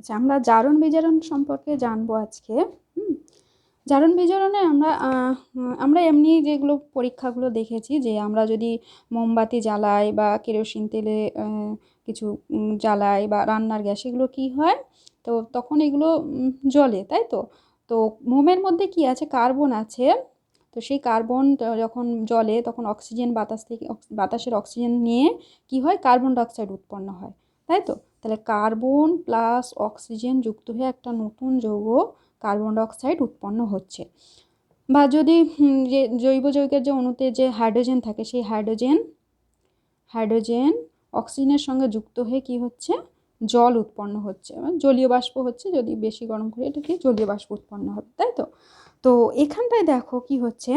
আচ্ছা, আমরা জারণ বিজারণ সম্পর্কে জানবো আজকে। হুম, জারণ বিজারণে আমরা এমনি যেগুলো পরীক্ষাগুলো দেখেছি যে আমরা যদি মোমবাতি জ্বালাই বা কেরোসিন তেলে কিছু জ্বালাই বা রান্নার গ্যাস, এগুলো কি হয়, তো তখন এগুলো জ্বলে, তাই তো। তো মোমের মধ্যে কি আছে, কার্বন আছে। তো সেই কার্বন যখন জ্বলে তখন অক্সিজেন বাতাস থেকে বাতাসের অক্সিজেন নিয়ে কি হয়, কার্বন ডাইঅক্সাইড উৎপন্ন হয়, তাই তো। তাহলে কার্বন প্লাস অক্সিজেন যুক্ত হয়ে একটা নতুন যৌগ কার্বন ডাইঅক্সাইড উৎপন্ন হচ্ছে। বা যদি যে জৈব যৌগের যে অণুতে যে হাইড্রোজেন থাকে, সেই হাইড্রোজেন অক্সিজেনের সঙ্গে যুক্ত হয়ে কি হচ্ছে, জল উৎপন্ন হচ্ছে, জলীয় বাষ্প হচ্ছে। যদি বেশি গরম করে এটা কি জলীয় বাষ্প উৎপন্ন হবে, তাই তো। তো এখানটায় দেখো কি হচ্ছে,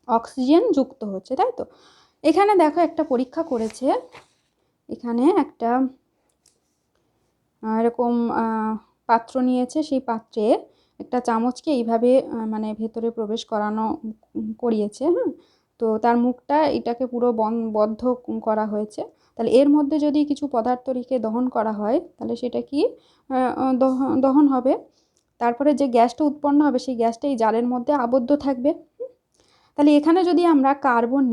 অক্সিজেন যুক্ত হচ্ছে, তাই তো। এখানে দেখো একটা পরীক্ষা করেছে, এখানে একটা এরকম পাত্র নিয়েছে, সেই পাত্রে একটা চামচকে এইভাবে মানে ভেতরে প্রবেশ করিয়েছে, হ্যাঁ। তো তার মুখটা এটাকে পুরো বদ্ধ করা হয়েছে। তাহলে এর মধ্যে যদি কিছু পদার্থ রেখে দহন করা হয়, তাহলে সেটা কি দহন হবে। তারপরে যে গ্যাসটা উৎপন্ন হবে, সেই গ্যাসটা এই জারের মধ্যে আবদ্ধ থাকবে। তাহলে এখানে যদি আমরা কার্বন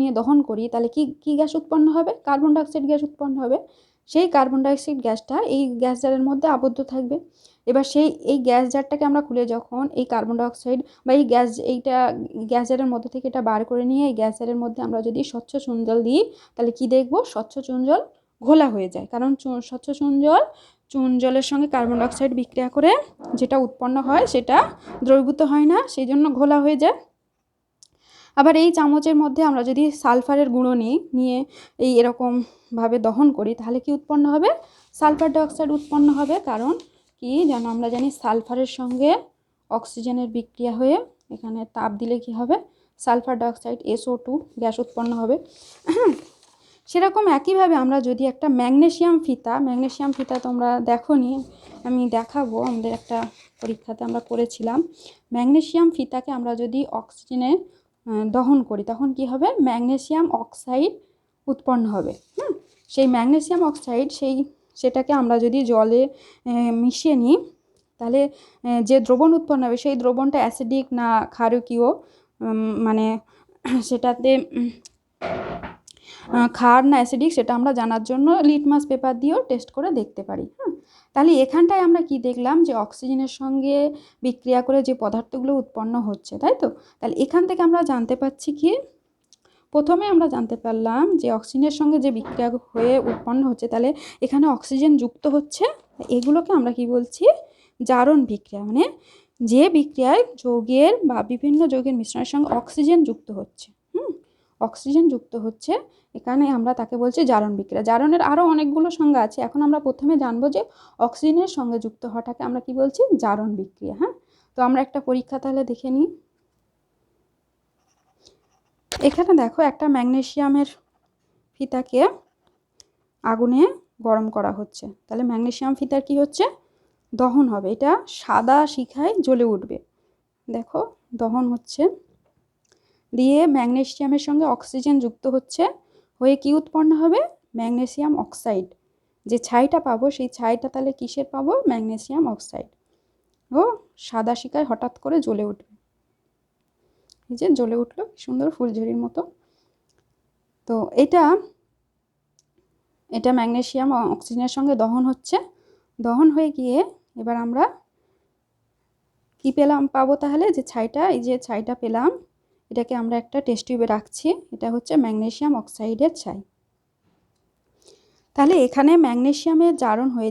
নিয়ে দহন করি, তাহলে কি কি গ্যাস উৎপন্ন হবে, কার্বন ডাইঅক্সাইড গ্যাস উৎপন্ন হবে। সেই কার্বন ডাইঅক্সাইড গ্যাসটা এই গ্যাস জারের মধ্যে আবদ্ধ থাকবে। এবার এই গ্যাস জারটাকে আমরা খুলে যখন এই কার্বন ডাইঅক্সাইড বা এইটা গ্যাস জারের মধ্যে থেকে এটা বার করে নিয়ে এই গ্যাস জারের মধ্যে আমরা যদি স্বচ্ছ চুন জল দিই, তাহলে কি দেখব, স্বচ্ছ চুন জল ঘোলা হয়ে যায়। কারণ স্বচ্ছ চুন জলের সঙ্গে কার্বন ডাইঅক্সাইড বিক্রিয়া করে যেটা উৎপন্ন হয় সেটা দ্রবীভূত হয় না, সেই জন্য ঘোলা হয়ে যায়। আবার এই চামচের মধ্যে আমরা যদি সালফারের গুঁড়ো নিয়ে এই এরকমভাবে দহন করি, তাহলে কি উৎপন্ন হবে, সালফার ডাইঅক্সাইড উৎপন্ন হবে। কারণ কি জানো, আমরা জানি সালফারের সঙ্গে অক্সিজেনের বিক্রিয়া হয়ে এখানে তাপ দিলে কি হবে, সালফার ডাইঅক্সাইড SO2 গ্যাস উৎপন্ন হবে। সেরকম একইভাবে আমরা যদি একটা ম্যাগনেসিয়াম ফিতা তোমরা দেখোনি, আমি দেখাবো, আমাদের একটা পরীক্ষাতে আমরা করেছিলাম। ম্যাগনেসিয়াম ফিতাকে আমরা যদি অক্সিজেনে দহন করি, তখন কি হবে, ম্যাগনেসিয়াম অক্সাইড উৎপন্ন হবে। সেই ম্যাগনেসিয়াম অক্সাইড সেটাকে আমরা যদি জলে মিশিয়ে নিই, তাহলে যে দ্রবণ উৎপন্ন হবে সেই দ্রবণটা অ্যাসিডিক না ক্ষারকীয়, মানে সেটাতে ক্ষার না অ্যাসিডিক, সেটা আমরা জানার জন্য লিটমাস পেপার দিয়েও টেস্ট করে দেখতে পারি। তাহলে এখানটায় আমরা কি দেখলাম, যে অক্সিজেনের সঙ্গে বিক্রিয়া করে যে পদার্থগুলো উৎপন্ন হচ্ছে, তাই তো। তাহলে এখান থেকে আমরা জানতে পারছি কি, প্রথমে আমরা জানতে পারলাম যে অক্সিজেনের সঙ্গে যে বিক্রিয়া হয়ে উৎপন্ন হচ্ছে, তাহলে এখানে অক্সিজেন যুক্ত হচ্ছে। এগুলোকে আমরা কি বলছি, জারণ বিক্রিয়া। মানে যে বিক্রিয়ায় যৌগের বা বিভিন্ন যৌগের মিশ্রণের সঙ্গে অক্সিজেন যুক্ত হচ্ছে, অক্সিজেন যুক্ত হচ্ছে, এখানে আমরা তাকে বলছি জারণ বিক্রিয়া। জারণের আরও অনেকগুলো সংজ্ঞা আছে, এখন আমরা প্রথমে জানবো যে অক্সিজেনের সঙ্গে যুক্ত হওয়াটাকে আমরা কি বলছি, জারণ বিক্রিয়া। তো আমরা একটা পরীক্ষা তাহলে দেখে নিই। এখানে দেখো একটা ম্যাগনেসিয়ামের ফিতাকে আগুনে গরম করা হচ্ছে, তাহলে ম্যাগনেসিয়াম ফিতার কি হচ্ছে, দহন হবে। এটা সাদা শিখায় জ্বলে উঠবে, দেখো দহন হচ্ছে, দিয়ে ম্যাগনেসিয়ামের সঙ্গে অক্সিজেন যুক্ত হচ্ছে, হয়ে কি উৎপন্ন হবে, ম্যাগনেসিয়াম অক্সাইড। যে ছাইটা পাবো, সেই ছাইটা তাহলে কিসের পাবো, ম্যাগনেসিয়াম অক্সাইড। ও সাদা শিখায় হঠাৎ করে জ্বলে উঠবে, এই যে জ্বলে উঠলো সুন্দর ফুলঝুরির মতো। তো এটা ম্যাগনেসিয়াম অক্সিজেনের সঙ্গে দহন হচ্ছে, দহন হয়ে গিয়ে এবার আমরা কি পাবো, তাহলে যে ছাইটা, এই যে ছাইটা পেলাম, এটাকে আমরা একটা টেস্ট টিউবে রাখছি, এটা হচ্ছে ম্যাগনেসিয়াম অক্সাইডের ছাই। তাহলে এখানে ম্যাগনেসিয়ামের জারণ হয়ে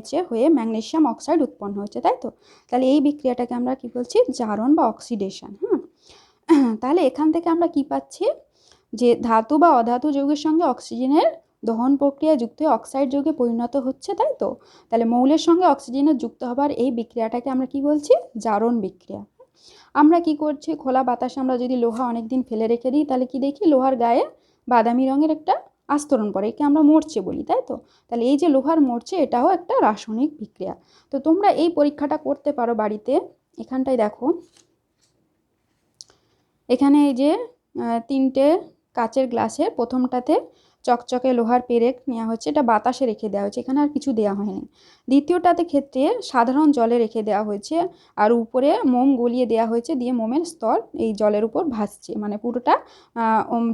ম্যাগনেসিয়াম অক্সাইড উৎপন্ন হচ্ছে, তাই তো। তাহলে এই বিক্রিয়াটাকে আমরা কি বলছি, জারণ বা অক্সিডেশন। তাহলে এখান থেকে আমরা কি পাচ্ছি, যে ধাতু বা অধাতু যৌগের সঙ্গে অক্সিজেনের দহন প্রক্রিয়া যুক্ত হয়ে অক্সাইড যৌগে পরিণত হচ্ছে, তাই তো। তাহলে মৌলের সঙ্গে অক্সিজেনের যুক্ত হবার এই বিক্রিয়াটাকে আমরা কি বলছি, জারণ বিক্রিয়া। আমরা কি করছি, খোলা বাতাসে আমরা যদি লোহা অনেকদিন ফেলে রেখে দিই, তাহলে কি দেখি, লোহার গায়ে বাদামি রঙের একটা আস্তরণ পড়ে, একে আমরা মরচে বলি, তাই তো। তাহলে এই যে লোহার মরচে, এটাও একটা রাসায়নিক বিক্রিয়া। তো তোমরা এই পরীক্ষাটা করতে পারো বাড়িতে। এখানটায় দেখো, এখানে এই যে তিনটে কাচের গ্লাসের প্রথমটাতে চকচকে লোহার পেরেক নেওয়া হচ্ছে, এটা বাতাসে রেখে দেওয়া হয়েছে, এখানে আর কিছু দেওয়া হয়নি। দ্বিতীয়টাতে ক্ষেত্রে সাধারণ জলে রেখে দেওয়া হয়েছে, আর উপরে মোম গলিয়ে দেওয়া হয়েছে, দিয়ে মোমের স্তর এই জলের উপর ভাসছে, মানে পুরোটা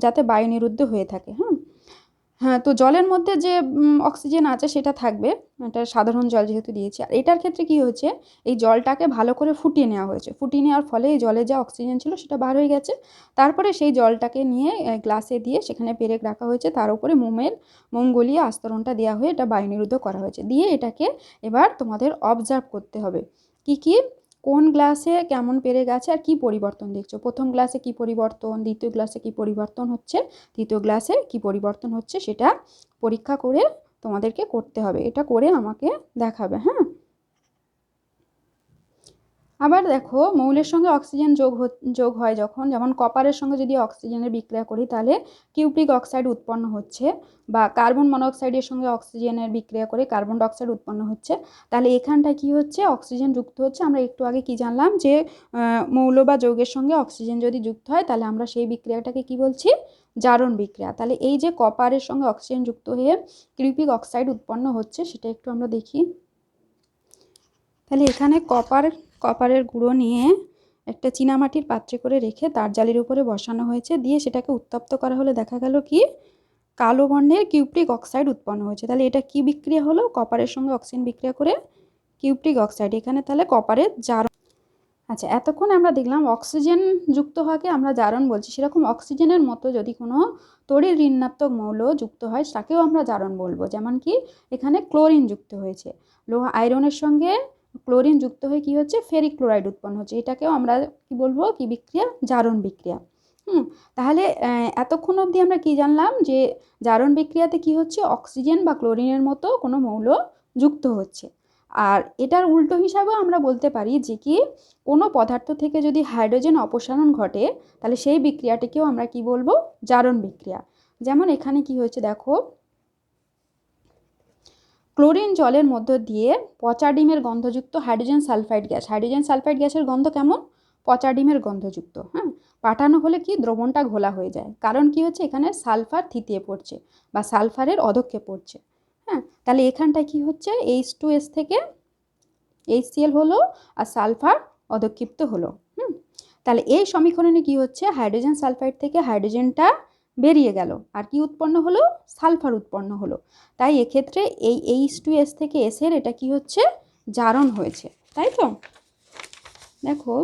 যাতে বায়ু নিরুদ্ধ হয়ে থাকে। হ্যাঁ, তো জলের মধ্যে যে অক্সিজেন আছে সেটা থাকবে, এটা সাধারণ জল যেহেতু দিয়েছি। আর এটার ক্ষেত্রে কি হয়েছে, এই জলটাকে ভালো করে ফুটিয়ে নেওয়া হয়েছে, ফুটিয়ে নেওয়ার ফলে এই জলে যা অক্সিজেন ছিল সেটা বার হয়ে গেছে। তারপরে সেই জলটাকে নিয়ে গ্লাসে দিয়ে সেখানে পেরেক রাখা হয়েছে, তার উপরে মোম গলিয়ে আস্তরণটা দেওয়া হয়ে এটা বায়ু নিরুদ্ধ করা হয়েছে। দিয়ে এটাকে এবার তোমাদের অবজার্ভ করতে হবে কি কোন গ্লাসে কেমন পেরেক আছে আর কি পরিবর্তন দেখছো। প্রথম গ্লাসে কি পরিবর্তন, দ্বিতীয় গ্লাসে কি পরিবর্তন হচ্ছে, তৃতীয় গ্লাসে কি পরিবর্তন হচ্ছে, সেটা পরীক্ষা করে তোমাদেরকে করতে হবে। এটা করে আমাকে দেখাবে। হ্যাঁ, আবার দেখো, মৌলের সঙ্গে অক্সিজেন যোগ হয় যখন, যেমন কপারের সঙ্গে যদি অক্সিজেনের বিক্রিয়া করি তাহলে কিউপ্রিক অক্সাইড উৎপন্ন হচ্ছে, বা কার্বন মনোক্সাইডের সঙ্গে অক্সিজেনের বিক্রিয়া করে কার্বন ডাইঅক্সাইড উৎপন্ন হচ্ছে। তাহলে এখানটায় কি হচ্ছে, অক্সিজেন যুক্ত হচ্ছে। আমরা একটু আগে কি জানলাম যে মৌল বা যৌগের সঙ্গে অক্সিজেন যদি যুক্ত হয় তাহলে আমরা সেই বিক্রিয়াটাকে কি বলছি, জারণ বিক্রিয়া। তাহলে এই যে কপারের সঙ্গে অক্সিজেন যুক্ত হয়ে কিউপ্রিক অক্সাইড উৎপন্ন হচ্ছে সেটা একটু আমরা দেখি। তাহলে এখানে কপারের গুঁড়ো নিয়ে একটা চীনামাটির পাত্রে করে রেখে তার জালির উপরে বসানো হয়েছে, দিয়ে সেটাকে উত্তপ্ত করা হলে দেখা গেল কি কালো বর্ণের কিউপ্রিক অক্সাইড উৎপন্ন হয়েছে। তাহলে এটা কি বিক্রিয়া হলো, কপারের সঙ্গে অক্সিজেন বিক্রিয়া করে কিউপ্রিক অক্সাইড, এখানে তাহলে কপারের জারণ। আচ্ছা, এতক্ষণ আমরা দেখলাম অক্সিজেন যুক্ত হওয়াকে আমরা জারণ বলছি, সেরকম অক্সিজেনের মতো যদি কোনো তড়িৎ ঋণাত্মক মৌল যুক্ত হয় তাকেও আমরা জারণ বলবো। যেমন কি এখানে ক্লোরিন যুক্ত হয়েছে, লোহা আয়রনের সঙ্গে ক্লোরিন যুক্ত হয়ে কি হচ্ছে, ফেরিক ক্লোরাইড উৎপন্ন হচ্ছে, এটাকেও আমরা কি বলবো, কি বিক্রিয়া, জারণ বিক্রিয়া। তাহলে এতক্ষণ অবধি আমরা কি জানলাম যে জারণ বিক্রিয়াতে কি হচ্ছে, অক্সিজেন বা ক্লোরিনের মতো কোনো মৌল যুক্ত হচ্ছে। আর এটার উল্টো হিসাবেও আমরা বলতে পারি যে কি কোনো পদার্থ থেকে যদি হাইড্রোজেন অপসারণ ঘটে তাহলে সেই বিক্রিয়াটিকেও আমরা কি বলবো, জারণ বিক্রিয়া। যেমন এখানে কি হয়েছে দেখো, ক্লোরিন জলের মধ্য দিয়ে পচা ডিমের গন্ধযুক্ত হাইড্রোজেন সালফাইড গ্যাস, হাইড্রোজেন সালফাইড গ্যাসের গন্ধ কেমন, পচা ডিমের গন্ধযুক্ত। পাঠানো হলে কি দ্রবণটা ঘোলা হয়ে যায়, কারণ কি হচ্ছে এখানে সালফার থিতিয়ে পড়ছে বা সালফারের অধক্ষেপ পড়ছে। তাহলে এখানটায় কি হচ্ছে, H2S থেকে HCl হলো আর সালফার অধক্ষিপ্ত হলো। তাহলে এই সমীকরণে কি হচ্ছে, হাইড্রোজেন সালফাইড থেকে হাইড্রোজেনটা বেরিয়ে গেল আর কি উৎপন্ন হলো, সালফার উৎপন্ন হলো। তাই এক্ষেত্রে এই H2S থেকে S এর এটা কি হচ্ছে, জারণ হয়েছে, তাই তো। দেখো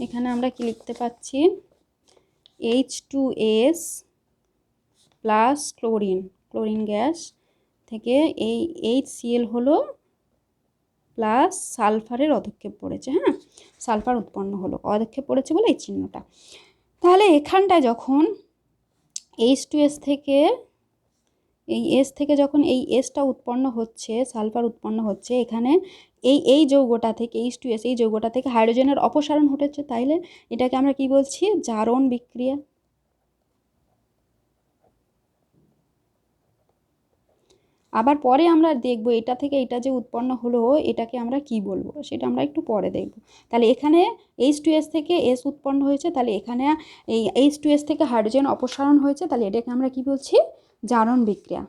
এখানে আমরা কি লিখতে পাচ্ছি, H2S প্লাস ক্লোরিন গ্যাস থেকে এই HCl হলো প্লাস সালফারের অধক্ষেপ পড়েছে। সালফার উৎপন্ন হলো, অধক্ষেপ পড়েছে বলে এই চিহ্নটা। তাহলে এখানটায় যখন H2S থেকে এই S থেকে যখন এই Sটা উৎপন্ন হচ্ছে, সালফার উৎপন্ন হচ্ছে, এখানে এই যৌগটা থেকে H2S, এই যৌগটা থেকে হাইড্রোজেনের অপসারণ ঘটেছে, তাইলে এটাকে আমরা কি বলছি, জারণ বিক্রিয়া। আবার পরে আমরা দেখব এটা থেকে এটা যে উৎপন্ন হলো এটাকে আমরা কি বলবো, সেটা আমরা একটু পরে দেখব। তাহলে এখানে H2S থেকে S উৎপন্ন হয়েছে, তাহলে এখানে এই H2S থেকে হাইড্রোজেন অপসারণ হয়েছে, তাহলে এটাকে আমরা কি বলছি, জারণ বিক্রিয়া।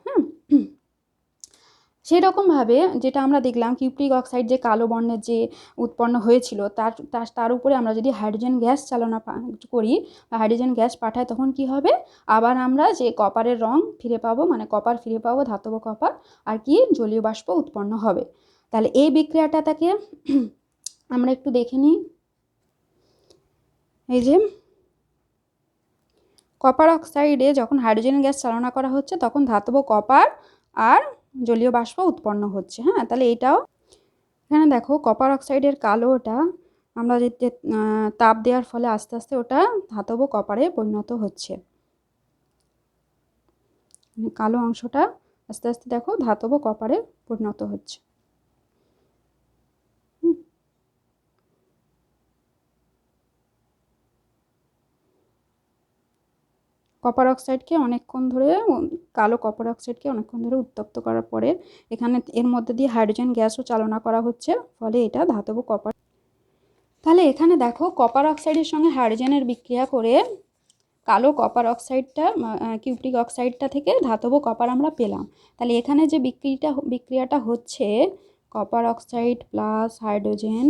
সেই রকমভাবে যেটা আমরা দেখলাম কিউপ্রিক অক্সাইড যে কালো বর্ণের যে উৎপন্ন হয়েছিল তার উপরে আমরা যদি হাইড্রোজেন গ্যাস চালনা করি বা হাইড্রোজেন গ্যাস পাঠাই তখন কি হবে, আবার আমরা যে কপারের রং ফিরে পাবো, মানে কপার ফিরে পাবো, ধাতব কপার, আর কি জলীয় বাষ্প উৎপন্ন হবে। তাহলে এই বিক্রিয়াটাকে আমরা একটু দেখে নিই। এই যে কপার অক্সাইডে যখন হাইড্রোজেন গ্যাস চালনা করা হচ্ছে তখন ধাতব কপার আর জলীয় বাষ্প উৎপন্ন হচ্ছে। তাহলে এটাও এখানে দেখো কপার অক্সাইডের কালোটা আমরা যে তাপ দেওয়ার ফলে আস্তে আস্তে ওটা ধাতব কপারে পরিণত হচ্ছে, কালো অংশটা আস্তে আস্তে দেখো ধাতব কপারে পরিণত হচ্ছে। কপার অক্সাইডকে অনেকক্ষণ ধরে কালো কপার অক্সাইডকে অনেকক্ষণ ধরে উত্তপ্ত করার পরে এখানে এর মধ্যে দিয়ে হাইড্রোজেন গ্যাসও চালনা করা হচ্ছে, ফলে এটা ধাতব কপার। তাহলে এখানে দেখো কপার অক্সাইডের সঙ্গে হাইড্রোজেনের বিক্রিয়া করে কালো কপার অক্সাইডটা কিউপ্রিক অক্সাইডটা থেকে ধাতব কপার আমরা পেলাম। তাহলে এখানে যে বিক্রিয়াটা হচ্ছে copper oxide plus hydrogen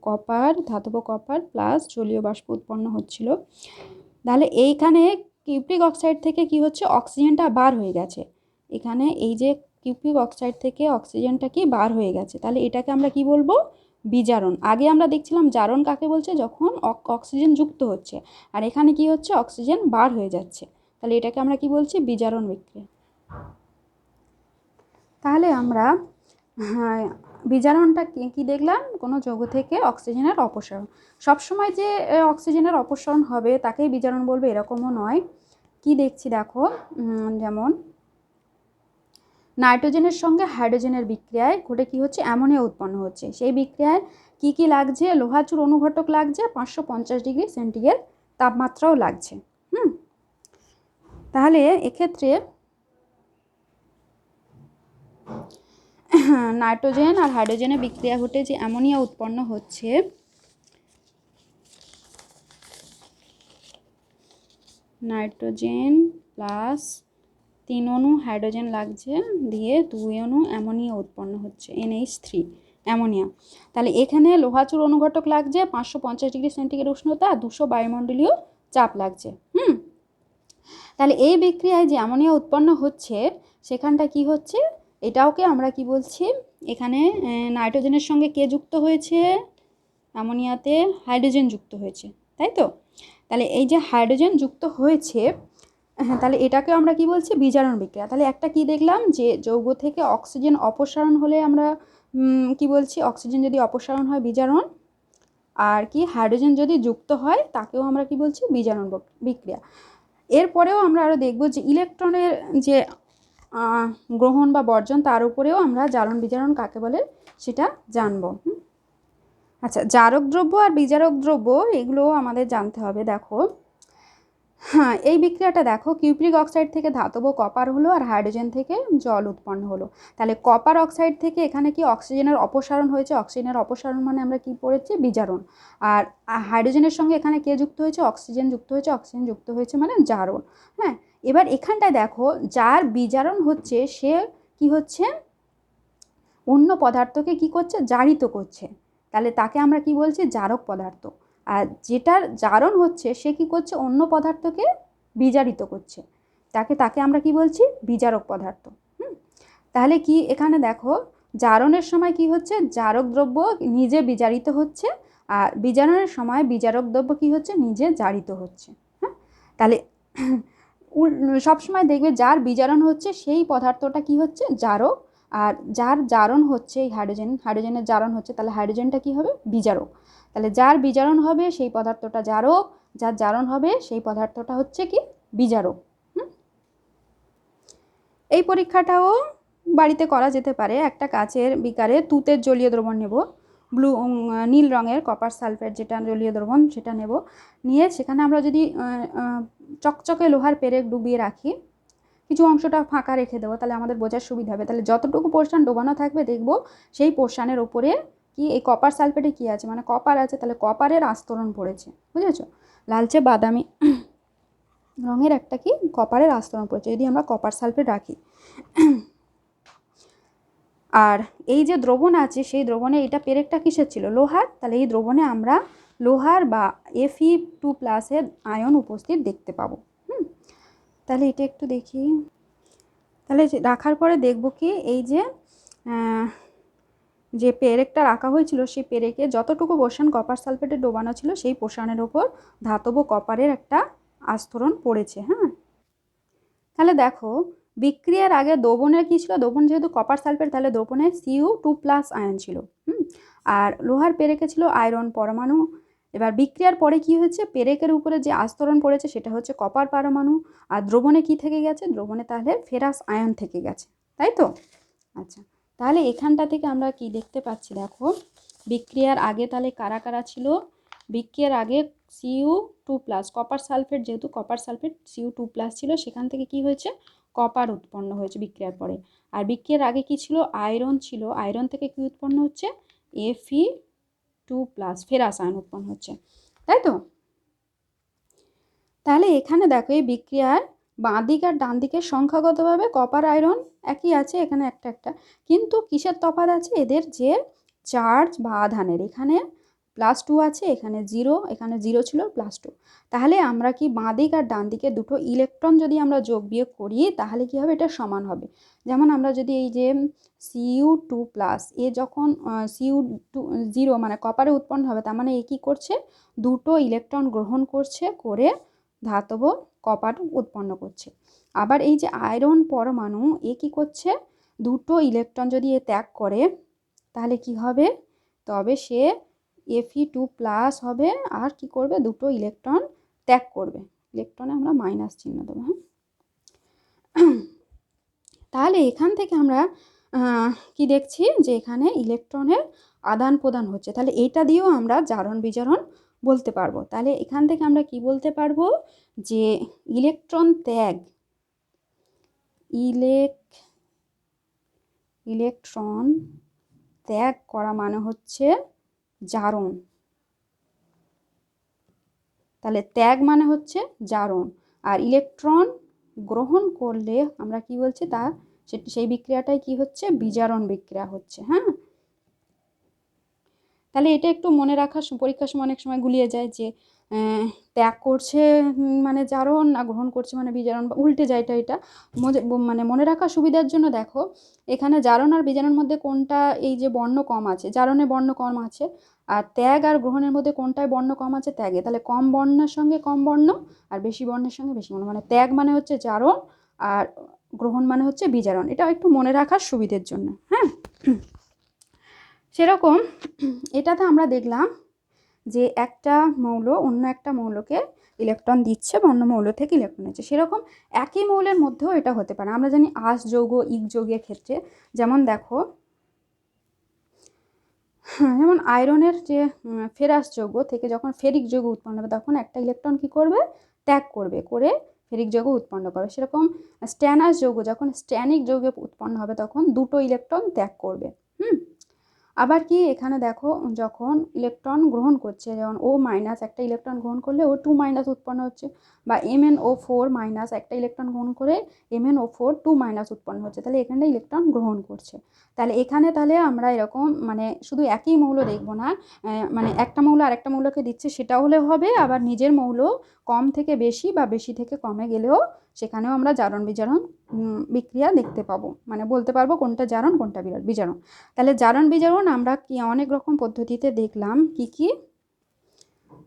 copper ধাতব কপার প্লাস জলীয় বাষ্প উৎপন্ন হচ্ছিল। তাহলে এইখানে কিউপ্রিক অক্সাইড থেকে কি হচ্ছে, অক্সিজেনটা বার হয়ে গেছে। এখানে এই যে কিউপ্রিক অক্সাইড থেকে অক্সিজেনটা কি বার হয়ে গেছে, তাহলে এটাকে আমরা কি বলবো, বিজারণ। আগে আমরা দেখছিলাম জারণ কাকে বলছে, যখন অক্সিজেন যুক্ত হচ্ছে, আর এখানে কি হচ্ছে, অক্সিজেন বার হয়ে যাচ্ছে, তাহলে এটাকে আমরা কি বলছি, বিজারণ বিক্রিয়া। তাহলে আমরা বিজারণটা কি দেখলাম, কোনো যৌগ থেকে অক্সিজেনের অপসারণ। সবসময় যে অক্সিজেনের অপসারণ হবে তাকেই বিজারণ বলবে এরকমও নয়। কি দেখছি দেখো, যেমন নাইট্রোজেনের সঙ্গে হাইড্রোজেনের বিক্রিয়ায় ঘটে কি হচ্ছে, অ্যামোনিয়া উৎপন্ন হচ্ছে। সেই বিক্রিয়ায় কি লাগছে, লোহাচুর অনুঘটক লাগছে, 550 ডিগ্রি সেন্টিগ্রেড তাপমাত্রাও লাগছে। তাহলে এক্ষেত্রে নাইট্রোজেন আর হাইড্রোজেনের বিক্রিয়া ঘটে যে অ্যামোনিয়া উৎপন্ন হচ্ছে, নাইট্রোজেন প্লাস 3 অণু হাইড্রোজেন লাগছে, দিয়ে 2 অণু অ্যামোনিয়া উৎপন্ন হচ্ছে, NH3 অ্যামোনিয়া। তাহলে এখানে লোহাচুর অনুঘটক লাগছে 550 ডিগ্রি সেন্টিগ্রেড উষ্ণতা আর 200 বায়ুমণ্ডলীয় চাপ লাগছে। তাহলে এই বিক্রিয়ায় যে অ্যামোনিয়া উৎপন্ন হচ্ছে সেখানটা কি হচ্ছে, এটাওকে আমরা কি বলছি, এখানে নাইট্রোজেনের সঙ্গে কে যুক্ত হয়েছে, অ্যামোনিয়াতে হাইড্রোজেন যুক্ত হয়েছে, তাই তো। তাহলে এই যে হাইড্রোজেন যুক্ত হয়েছে, তাহলে এটাকে আমরা কি বলছি, বিজারণ বিক্রিয়া। তাহলে একটা কি দেখলাম, যে যৌগ থেকে অক্সিজেন অপসারণ হলে আমরা কি বলছি, অক্সিজেন যদি অপসারণ হয় বিজারণ, আর কি হাইড্রোজেন যদি যুক্ত হয় তাকেও আমরা কি বলছি, বিজারণ বিক্রিয়া। এরপরেও আমরা আরও দেখব যে ইলেকট্রনের যে গ্রহণ বা বর্জন, তার উপরেও আমরা জারণ বিজারণ কাকে বলে সেটা জানব। আচ্ছা, জারক দ্রব্য আর বিজারক দ্রব্য এগুলোও আমাদের জানতে হবে। দেখো এই বিক্রিয়াটা দেখো, কিউপ্রিক অক্সাইড থেকে ধাতব কপার হলো আর হাইড্রোজেন থেকে জল উৎপন্ন হলো। তাহলে কপার অক্সাইড থেকে এখানে কি অক্সিজেনের অপসারণ হয়েছে, অক্সিজেনের অপসারণ মানে আমরা কি পড়েছি, বিজারণ। আর হাইড্রোজেনের সঙ্গে এখানে কে যুক্ত হয়েছে, অক্সিজেন যুক্ত হয়েছে, অক্সিজেন যুক্ত হয়েছে মানে জারণ। এবার এখানটায় দেখো, যার বিজারণ হচ্ছে সে কি হচ্ছে, অন্য পদার্থকে কি করছে, জারিত করছে, তাহলে তাকে আমরা কি বলছি, জারক পদার্থ। আর যেটার জারণ হচ্ছে সে কি করছে, অন্য পদার্থকে বিজারিত করছে, তাকে আমরা কি বলছি, বিজারক পদার্থ। তাহলে কি এখানে দেখো, জারণের সময় কি হচ্ছে, জারক দ্রব্য নিজে বিজারিত হচ্ছে, আর বিজারণের সময় বিজারক দ্রব্য কি হচ্ছে, নিজে জারিত হচ্ছে। তাহলে সবসময় দেখবে যার বিজারণ হচ্ছে সেই পদার্থটা কি হচ্ছে, জারক, আর যার জারণ হচ্ছে এই হাইড্রোজেনের জারণ হচ্ছে, তাহলে হাইড্রোজেনটা কি হবে, বিজারক। তাহলে যার বিজারণ হবে সেই পদার্থটা জারক, যার জারণ হবে সেই পদার্থটা হচ্ছে কি, বিজারক। এই পরীক্ষাটাও বাড়িতে করা যেতে পারে। একটা কাচের বিকারে তুতের জলীয় দ্রবণ নেব, নীল রঙের কপার সালফেট যেটা জলীয় দ্রবণ সেটা নেব, নিয়ে সেখানে আমরা যদি চকচকে লোহার পেরেক ডুবিয়ে রাখি, কিছু অংশটা ফাঁকা রেখে দেবো, তাহলে আমাদের বোঝার সুবিধা হবে। তাহলে যতটুকু পোর্শন ডোবানো থাকবে দেখবো সেই পোর্শনের ওপরে কি এই কপার সালফেটে কি আছে, মানে কপার আছে, তাহলে কপারের আস্তরণ পড়েছে, বুঝেছো, লালচে বাদামি রঙের একটা কি কপারের আস্তরণ পড়েছে যদি আমরা কপার সালফেট রাখি। আর এই যে দ্রবণ আছে সেই দ্রবণে এটা পেরেকটা কিসের ছিল, লোহার, তাহলে এই দ্রবণে আমরা লোহার বা Fe2+ আয়ন উপস্থিত দেখতে পাবো। তাহলে এটা একটু দেখি। তাহলে রাখার পরে দেখব কি, এই যে পেরেকটা রাখা হয়েছিল সেই পেরেকে যতটুকু পোর্শন কপার সালফেটে ডোবানো ছিল সেই পোর্শনের ওপর ধাতব কপারের একটা আস্তরণ পড়েছে। তাহলে দেখো, বিক্রিয়ার আগে দ্রবণের কী ছিল, দ্রবণ যেহেতু কপার সালফেট তাহলে দ্রবণে Cu2+ আয়ন ছিল, আর লোহার পেরেকে ছিল আয়রন পরমাণু। এবার বিক্রিয়ার পরে কি হচ্ছে, পেরেকের উপরে যে আস্তরণ পড়েছে সেটা হচ্ছে কপার পরমাণু, আর দ্রবণে কি থেকে গেছে, দ্রবণে তাহলে ফেরাস আয়ন থেকে গেছে, তাই তো। আচ্ছা, তাহলে এখানটা থেকে আমরা কি দেখতে পাচ্ছি, দেখো বিক্রিয়ার আগে তাহলে কারা কারা ছিল, বিক্রিয়ার আগে Cu2+, কপার সালফেট, যেহেতু কপার সালফেট Cu2+ ছিল, সেখান থেকে কি হয়েছে, কপার উৎপন্ন হয়েছে বিক্রিয়ার পরে। আর বিক্রিয়ার আগে কি ছিল, আয়রন ছিল, আয়রন থেকে কি উৎপন্ন হচ্ছে, Fe2+, ফেরাস আয়ন উৎপন্ন হচ্ছে, তাই তো। তাহলে এখানে দেখো এই বিক্রিয়ার বাঁ দিক আর ডান দিকের সংখ্যাগতভাবে কপার আয়রন একই আছে, এখানে একটা একটা, কিন্তু কিসের তফাৎ আছে, এদের যে চার্জ বা আধানের, এখানে +2 আছে, এখানে 0, এখানে 0 ছিল +2। তাহলে আমরা কি বাঁ দিক আর ডান দিকে দুটো ইলেকট্রন যদি আমরা যোগ বিয়োগ করি তাহলে কি হবে, এটা সমান হবে। যেমন আমরা যদি এই যে Cu2+, এ যখন Cu2 মানে কপারে উৎপন্ন হবে, তার মানে এ কী করছে, দুটো ইলেকট্রন গ্রহণ করছে, করে ধাতব কপার উৎপন্ন করছে। আবার এই যে আয়রন পরমাণু, এ কী করছে, দুটো ইলেকট্রন যদি এ ত্যাগ করে তাহলে কি হবে, তবে সে Fe2+ হবে, আর কি করবে, দুটো ইলেকট্রন ত্যাগ করবে। ইলেকট্রনে আমরা মাইনাস চিহ্ন দেবো, হ্যাঁ। তাহলে এখান থেকে আমরা কি দেখছি, যে এখানে ইলেকট্রনের আদান প্রদান হচ্ছে, তাহলে এটা দিয়েও আমরা জারণ বিজারণ বলতে পারবো। তাহলে এখান থেকে আমরা কি বলতে পারবো, যে ইলেকট্রন ত্যাগ, ইলেকট্রন ত্যাগ করা মানে হচ্ছে জারণ। তাহলে ত্যাগ মানে হচ্ছে জারণ, আর ইলেকট্রন গ্রহণ করলে আমরা কি বলছি, তা সেই বিক্রিয়াটাই কি হচ্ছে, বিজারণ বিক্রিয়া হচ্ছে, হ্যাঁ। তাহলে এটা একটু মনে রাখা, পরীক্ষার সময় অনেক সময় গুলিয়ে যায়, যে ত্যাগ করছে মানে জারণ, না গ্রহণ করছে মানে বিজারণ, বা উল্টে যায়। এটা মানে মনে রাখার সুবিধার জন্য দেখো, এখানে জারণ আর বিজারণের মধ্যে কোনটা এই যে বর্ণ কম আছে, জারণে বর্ণ কম আছে, আর ত্যাগ আর গ্রহণের মধ্যে কোনটায় বর্ণ কম আছে, ত্যাগে। তাহলে কম বর্ণের সঙ্গে কম বর্ণ, আর বেশি বর্ণের সঙ্গে বেশি বর্ণ, মানে ত্যাগ মানে হচ্ছে জারণ, আর গ্রহণ মানে হচ্ছে বিজারণ। এটা একটু মনে রাখার সুবিধের জন্য, হ্যাঁ। সেরকম এটাতে আমরা দেখলাম যে একটা মৌল অন্য একটা মৌলকে ইলেকট্রন দিচ্ছে বা অন্য মৌল থেকে ইলেকট্রন নিচ্ছে। সেরকম একই মৌলের মধ্যেও এটা হতে পারে। আমরা জানি আঁশ যৌগ, ইক যৌগের ক্ষেত্রে, যেমন দেখো, যেমন আয়রনের যে ফেরাস যৌগ থেকে যখন ফেরিক যৌগ উৎপন্ন হবে, তখন একটা ইলেকট্রন কি করবে, ত্যাগ করবে, করে ফেরিক যৌগ উৎপন্ন করবে। সেরকম স্ট্যানাস যৌগ যখন স্ট্যানিক যৌগে উৎপন্ন হবে, তখন দুটো ইলেকট্রন ত্যাগ করবে। আবার কি এখানে দেখো, যখন ইলেকট্রন গ্রহণ করছে, যেমন O- একটা ইলেকট্রন গ্রহণ করলে O2- উৎপন্ন হচ্ছে, বা MnO4- একটা ইলেকট্রন গ্রহণ করে MnO4 2- উৎপন্ন হচ্ছে, তাহলে এখানে ইলেকট্রন গ্রহণ করছে। তাহলে এখানে তাহলে আমরা এরকম মানে শুধু একই মৌল দেখবো না, মানে একটা মৌল আর একটা মৌলকে দিচ্ছে সেটাও হলে হবে, আবার নিজের মৌল কম থেকে বেশি বা বেশি থেকে কমে গেলেও সেখানেও আমরা জারণ বিজারণ বিক্রিয়া দেখতে পাবো, মানে বলতে পারবো কোনটা জারণ কোনটা বিজারণ। তাহলে জারণ বিজারণ আমরা কি অনেক রকম পদ্ধতিতে দেখলাম, কি কি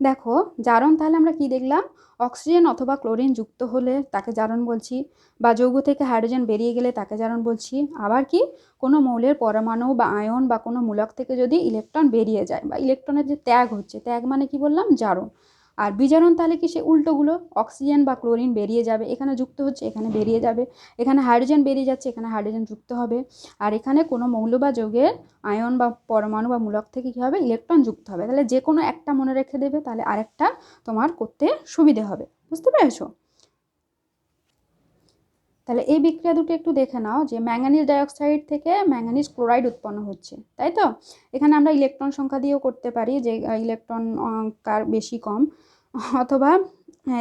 দেখো, জারণ তাহলে আমরা কি দেখলাম, অক্সিজেন অথবা ক্লোরিন যুক্ত হলে তাকে জারণ বলছি, বা যৌগ থেকে হাইড্রোজেন বেরিয়ে গেলে তাকে জারণ বলছি। আবার কি কোনো মৌলের পরমাণু বা আয়ন বা কোনো মূলক থেকে যদি ইলেকট্রন বেরিয়ে যায়, বা ইলেকট্রনের যে ত্যাগ হচ্ছে, ত্যাগ মানে কি বললাম, জারণ। আর বিজারণ তাহলে কি, সে উল্টোগুলো, অক্সিজেন বা ক্লোরিন বেরিয়ে যাবে, এখানে যুক্ত হচ্ছে, এখানে বেরিয়ে যাবে, এখানে হাইড্রোজেন বেরিয়ে যাচ্ছে, এখানে হাইড্রোজেন যুক্ত হবে, আর এখানে কোনো মৌল বা যৌগের আয়ন বা পরমাণু বা মূলক থেকে কী হবে, ইলেকট্রন যুক্ত হবে। তাহলে যে কোনো একটা মনে রেখে দেবে, তাহলে আরেকটা তোমার করতে সুবিধে হবে। বুঝতে পেরেছো? তাহলে এই বিক্রিয়া দুটো একটু দেখে নাও, যে ম্যাঙ্গানিজ ডাইঅক্সাইড থেকে ম্যাঙ্গানিজ ক্লোরাইড উৎপন্ন হচ্ছে, তাই তো। এখানে আমরা ইলেকট্রন সংখ্যা দিয়েও করতে পারি, যে ইলেকট্রন কার বেশি কম, অথবা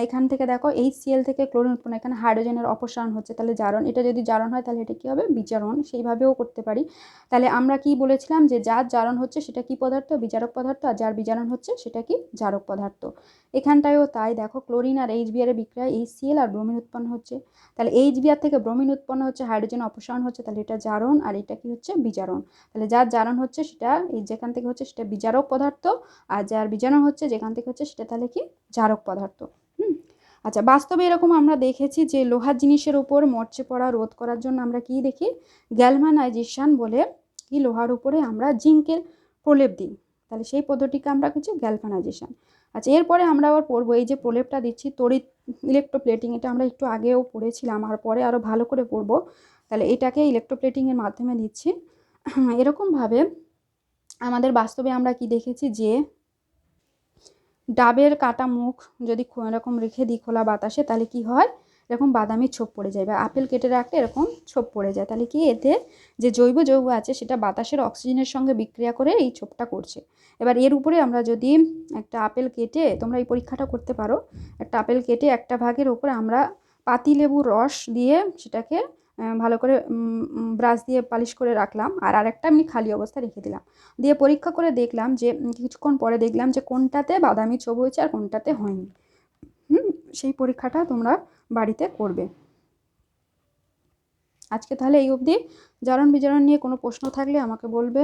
এখান থেকে দেখো HCl থেকে ক্লোরিন উৎপন্ন, এখানে হাইড্রোজেনের অপসারণ হচ্ছে, তাহলে জারণ, এটা যদি জারণ হয় তাহলে এটা কী হবে, বিজারণ, সেইভাবেও করতে পারি। তাহলে আমরা কি বলেছিলাম, যে যার জারণ হচ্ছে সেটা কি পদার্থ, বিজারক পদার্থ, আর যার বিজারণ হচ্ছে সেটা কি, জারক পদার্থ। এখানটায়ও তাই, দেখো ক্লোরিন আর HBr এর বিক্রিয়ায় HCl আর ব্রোমিন উৎপন্ন হচ্ছে, তাহলে HBr থেকে ব্রোমিন উৎপন্ন হচ্ছে, হাইড্রোজেন অপসারণ হচ্ছে, তাহলে এটা জারণ, আর এটা কি হচ্ছে, বিজারণ। তাহলে যার জারণ হচ্ছে সেটা এই যেখান থেকে হচ্ছে সেটা বিজারক পদার্থ, আর যার বিজারণ হচ্ছে যেখান থেকে হচ্ছে সেটা তাহলে কি, জারক পদার্থ। আচ্ছা, বাস্তবে এরকম আমরা দেখেছি যে লোহার জিনিসের উপর মরচে পড়া রোধ করার জন্য আমরা কি দেখি, গ্যালভানাইজেশন বলে, কি লোহার উপরে আমরা জিঙ্কের প্রলেপ দিই, তাহলে সেই পদ্ধতিকে আমরা কিছু গ্যালভানাইজেশন। আচ্ছা, এরপরে আমরা আবার পড়বো এই যে প্রলেপটা দিচ্ছি, তড়িৎ ইলেকট্রোপ্লেটিং, এটা আমরা একটু আগেও পড়েছিলাম, আর পরে আরও ভালো করে পড়বো। তাহলে এটাকে ইলেকট্রোপ্লেটিংয়ের মাধ্যমে দিচ্ছি। এরকমভাবে আমাদের বাস্তবে আমরা কি দেখেছি, যে ডাবের কাটা মুখ যদি এরকম রেখে দিই খোলা বাতাসে, তাহলে কি হয়, এরকম বাদামি ছোপ পড়ে যায়, বা আপেল কেটে রাখলে এরকম ছোপ পড়ে যায়। তাহলে কি, এতে যে জৈব যৌগ আছে সেটা বাতাসের অক্সিজেনের সঙ্গে বিক্রিয়া করে এই ছোপটা করছে। এবার এর উপরে আমরা যদি একটা আপেল কেটে, তোমরা এই পরীক্ষাটা করতে পারো, একটা আপেল কেটে একটা ভাগের উপরে আমরা পাতিলেবুর রস দিয়ে সেটাকে ভালো করে ব্রাশ দিয়ে পালিশ করে রাখলাম, আর আরেকটা এমনি খালি অবস্থায় রেখে দিলাম, দিয়ে পরীক্ষা করে দেখলাম যে কিছুক্ষণ পরে দেখলাম যে কোনটাতে বাদামি ছোপ হয়েছে আর কোনটাতে হয়নি। সেই পরীক্ষাটা তোমরা বাড়িতে করবে। আজকে তাহলে এই অবধি। জারণ বিজারণ নিয়ে কোনো প্রশ্ন থাকলে আমাকে বলবে।